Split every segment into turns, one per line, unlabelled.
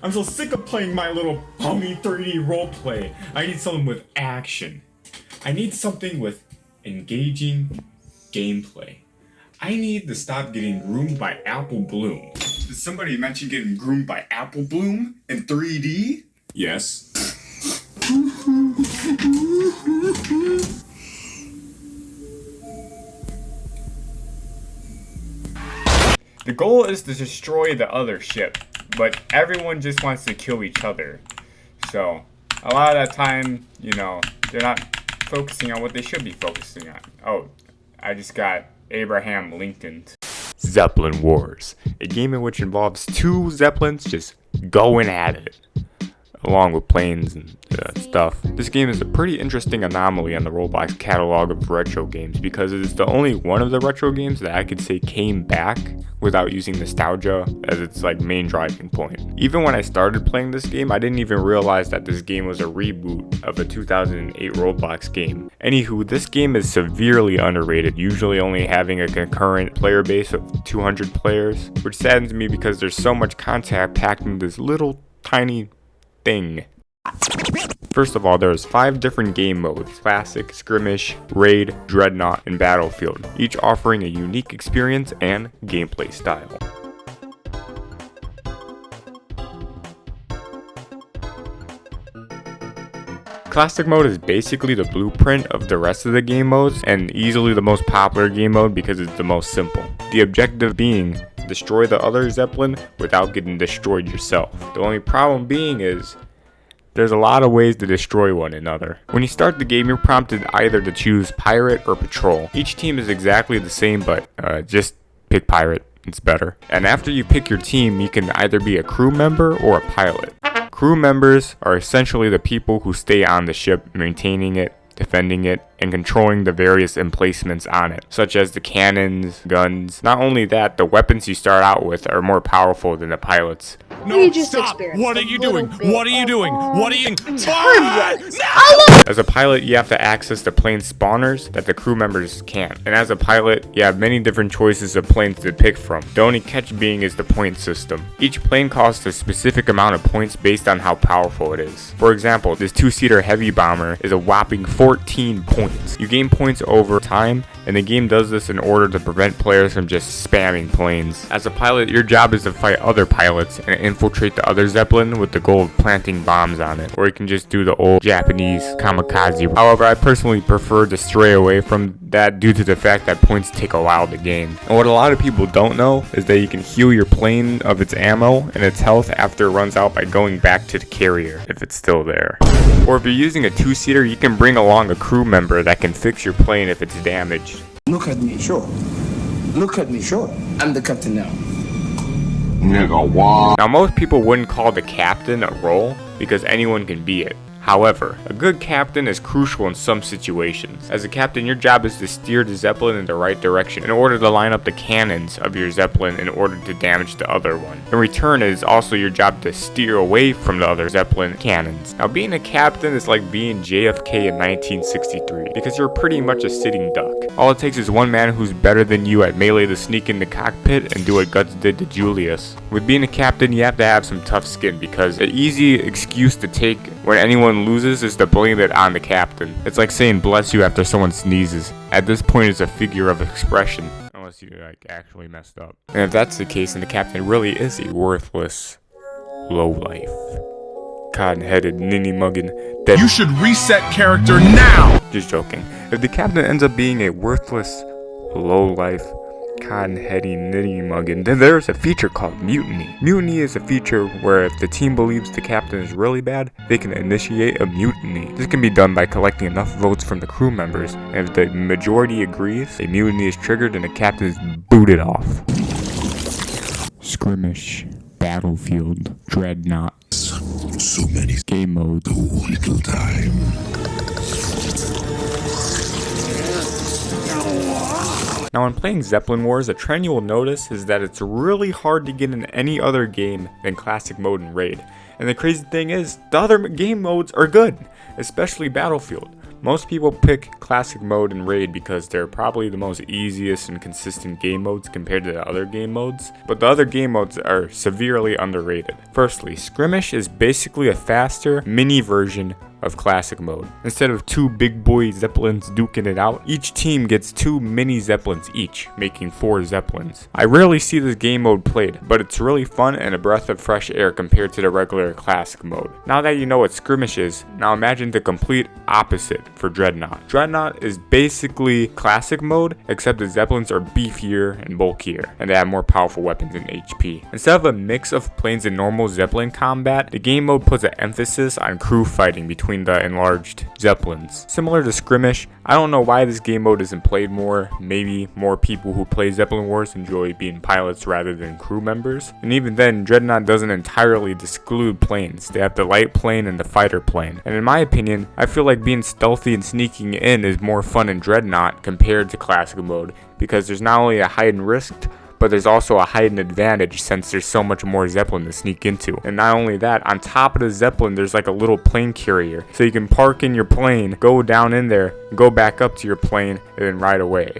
I'm so sick of playing my little bummy 3D roleplay. I need something with action. I need something with engaging gameplay. I need to stop getting groomed by Apple Bloom. Did somebody mention getting groomed by Apple Bloom in 3D? Yes. The goal is to destroy the other ship, but everyone just wants to kill each other. So, a lot of that time, you know, they're not focusing on what they should be focusing on. Oh, I just got Abraham Lincoln. Zeppelin Wars, a game in which involves two Zeppelins just going at it, along with planes and stuff. This game is a pretty interesting anomaly on the Roblox catalog of retro games because it is the only one of the retro games that I could say came back without using nostalgia as its like main driving point. Even when I started playing this game, I didn't even realize that this game was a reboot of a 2008 Roblox game. Anywho, this game is severely underrated, usually only having a concurrent player base of 200 players, which saddens me because there's so much content packed in this little tiny thing. First of all, there's 5 different game modes: Classic, Skirmish, Raid, Dreadnought, and Battlefield, each offering a unique experience and gameplay style. Classic mode is basically the blueprint of the rest of the game modes and easily the most popular game mode because it's the most simple. The objective being destroy the other Zeppelin without getting destroyed yourself. The only problem being is there's a lot of ways to destroy one another. When you start the game, you're prompted either to choose Pirate or Patrol. Each team is exactly the same, but just pick Pirate, it's better. And after you pick your team, you can either be a crew member or a pilot. Crew members are essentially the people who stay on the ship, maintaining it, defending it, and controlling the various emplacements on it, such as the cannons, guns. Not only that, the weapons you start out with are more powerful than the pilots.
No, stop! What are you doing? What are you doing? What are you doing?
As a pilot, you have to access the plane spawners that the crew members can't. And as a pilot, you have many different choices of planes to pick from. The only catch being is the point system. Each plane costs a specific amount of points based on how powerful it is. For example, this 2-seater heavy bomber is a whopping 14 points. You gain points over time, and the game does this in order to prevent players from just spamming planes. As a pilot, your job is to fight other pilots and infiltrate the other Zeppelin with the goal of planting bombs on it. Or you can just do the old Japanese kamikaze. However, I personally prefer to stray away from that due to the fact that points take a while to gain. And what a lot of people don't know is that you can heal your plane of its ammo and its health after it runs out by going back to the carrier, if it's still there. Or if you're using a 2-seater, you can bring along a crew member that can fix your plane if it's damaged.
Look at me, sure. Look at me, sure. I'm the captain now.
Now, most people wouldn't call the captain a role because anyone can be it. However, a good captain is crucial in some situations. As a captain, your job is to steer the Zeppelin in the right direction in order to line up the cannons of your Zeppelin in order to damage the other one. In return, it is also your job to steer away from the other Zeppelin cannons. Now, being a captain is like being JFK in 1963 because you're pretty much a sitting duck. All it takes is one man who's better than you at melee to sneak in the cockpit and do what Guts did to Julius. With being a captain, you have to have some tough skin because an easy excuse to take when anyone loses is to blame it on the captain. It's like saying bless you after someone sneezes. At this point, it's a figure of expression, unless you like actually messed up. And if that's the case, then the captain really is a worthless lowlife, cotton-headed ninny-muggin that
You should reset character now!
Just joking. If the captain ends up being a worthless lowlife, cotton-heady nitty-muggin, then there's a feature called Mutiny. Mutiny is a feature where if the team believes the captain is really bad, they can initiate a mutiny. This can be done by collecting enough votes from the crew members, and if the majority agrees, a mutiny is triggered and the captain is booted off. Skirmish, Battlefield, Dreadnought.
So many.
Game mode.
Too little time.
Now, when playing Zeppelin Wars, a trend you will notice is that it's really hard to get in any other game than Classic Mode and Raid. And the crazy thing is, the other game modes are good, especially Battlefield. Most people pick classic mode and raid because they're probably the most easiest and consistent game modes compared to the other game modes, but the other game modes are severely underrated. Firstly, Skirmish is basically a faster mini version of classic mode. Instead of 2 big boy Zeppelins duking it out, each team gets 2 mini Zeppelins each, making 4 Zeppelins. I rarely see this game mode played, but it's really fun and a breath of fresh air compared to the regular classic mode. Now that you know what Skirmish is, now imagine the complete opposite for Dreadnought. Dreadnought is basically classic mode, except the Zeppelins are beefier and bulkier, and they have more powerful weapons and HP. Instead of a mix of planes and normal Zeppelin combat, the game mode puts an emphasis on crew fighting between the enlarged Zeppelins. Similar to Skirmish, I don't know why this game mode isn't played more. Maybe more people who play Zeppelin Wars enjoy being pilots rather than crew members. And even then, Dreadnought doesn't entirely exclude planes. They have the light plane and the fighter plane. And in my opinion, I feel like being stealthy and sneaking in is more fun in Dreadnought compared to classic mode, because there's not only a heightened risk, but there's also a heightened advantage since there's so much more Zeppelin to sneak into. And not only that, on top of the Zeppelin there's like a little plane carrier, so you can park in your plane, go down in there, go back up to your plane, and then ride away.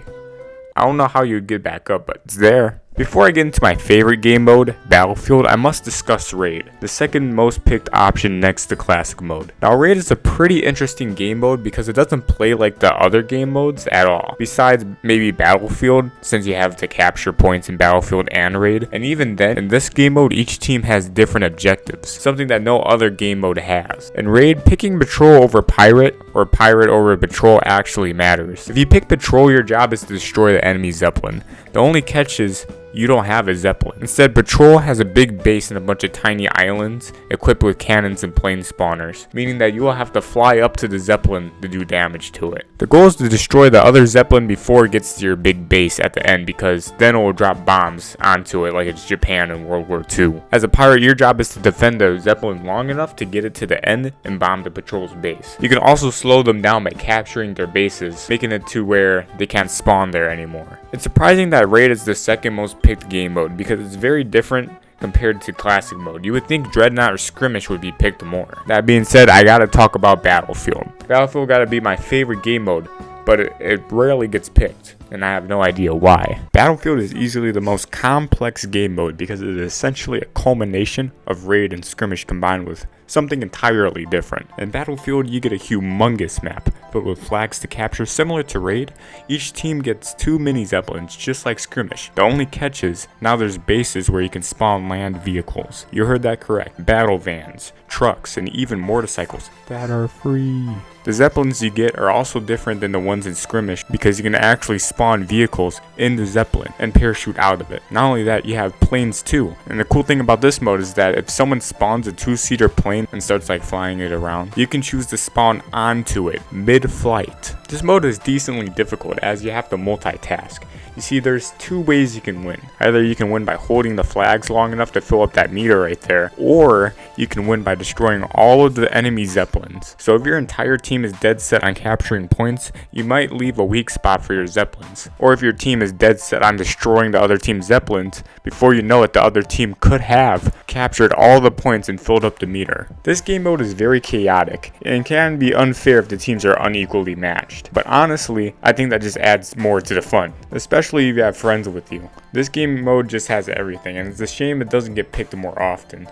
I don't know how you'd get back up, but it's there. Before I get into my favorite game mode, Battlefield, I must discuss Raid, the second most picked option next to classic mode. Now Raid is a pretty interesting game mode because it doesn't play like the other game modes at all, besides maybe Battlefield, since you have to capture points in Battlefield and Raid. And even then, in this game mode each team has different objectives, something that no other game mode has. In Raid, picking Patrol over Pirate or Pirate over Patrol actually matters. If you pick Patrol, your job is to destroy the enemy Zeppelin. The only catch is you don't have a Zeppelin. Instead, Patrol has a big base and a bunch of tiny islands equipped with cannons and plane spawners, meaning that you will have to fly up to the Zeppelin to do damage to it. The goal is to destroy the other Zeppelin before it gets to your big base at the end, because then it will drop bombs onto it like it's Japan in World War II. As a pirate, your job is to defend the Zeppelin long enough to get it to the end and bomb the Patrol's base. You can also slow them down by capturing their bases, making it to where they can't spawn there anymore. It's surprising that Raid is the second most picked game mode because it's very different compared to classic mode. You would think Dreadnought or Skirmish would be picked more. That being said, I gotta talk about Battlefield. Battlefield gotta be my favorite game mode, but it rarely gets picked, and I have no idea why. Battlefield is easily the most complex game mode because it is essentially a culmination of Raid and Skirmish combined with something entirely different. In Battlefield, you get a humongous map filled with flags to capture similar to Raid. Each team gets 2 mini Zeppelins just like Skirmish. The only catch is now there's bases where you can spawn land vehicles. You heard that correct. Battle vans, trucks, and even motorcycles that are free. The Zeppelins you get are also different than the ones in Skirmish because you can actually spawn vehicles in the Zeppelin and parachute out of it. Not only that, you have planes too. And the cool thing about this mode is that if someone spawns a 2-seater plane and starts like flying it around, you can choose to spawn onto it mid-flight. This mode is decently difficult as you have to multitask. You see, there's 2 ways you can win. Either you can win by holding the flags long enough to fill up that meter right there, or you can win by destroying all of the enemy Zeppelins. So if your entire team is dead set on capturing points, you might leave a weak spot for your Zeppelins. Or if your team is dead set on destroying the other team's Zeppelins, before you know it, the other team could have captured all the points and filled up the meter. This game mode is very chaotic and can be unfair if the teams are unequally matched. But honestly, I think that just adds more to the fun, especially if you have friends with you. This game mode just has everything, and it's a shame it doesn't get picked more often.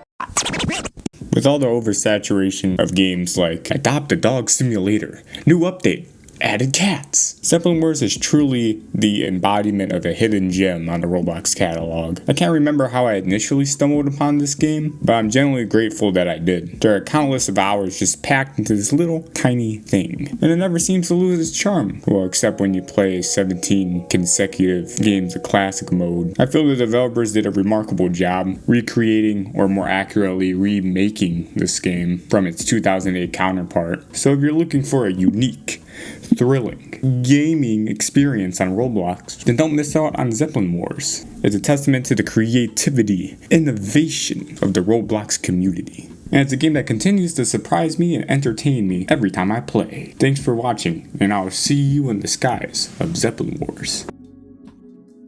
With all the oversaturation of games like Adopt a Dog Simulator, new update, added cats. Zeppelin Wars is truly the embodiment of a hidden gem on the Roblox catalog. I can't remember how I initially stumbled upon this game, but I'm genuinely grateful that I did. There are countless of hours just packed into this little tiny thing, and it never seems to lose its charm. Well, except when you play 17 consecutive games of classic mode. I feel the developers did a remarkable job recreating, or more accurately remaking, this game from its 2008 counterpart. So if you're looking for a unique, thrilling gaming experience on Roblox, then don't miss out on Zeppelin Wars. It's a testament to the creativity, innovation of the Roblox community. And it's a game that continues to surprise me and entertain me every time I play. Thanks for watching, and I'll see you in the skies of Zeppelin Wars.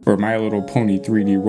Or My Little Pony 3D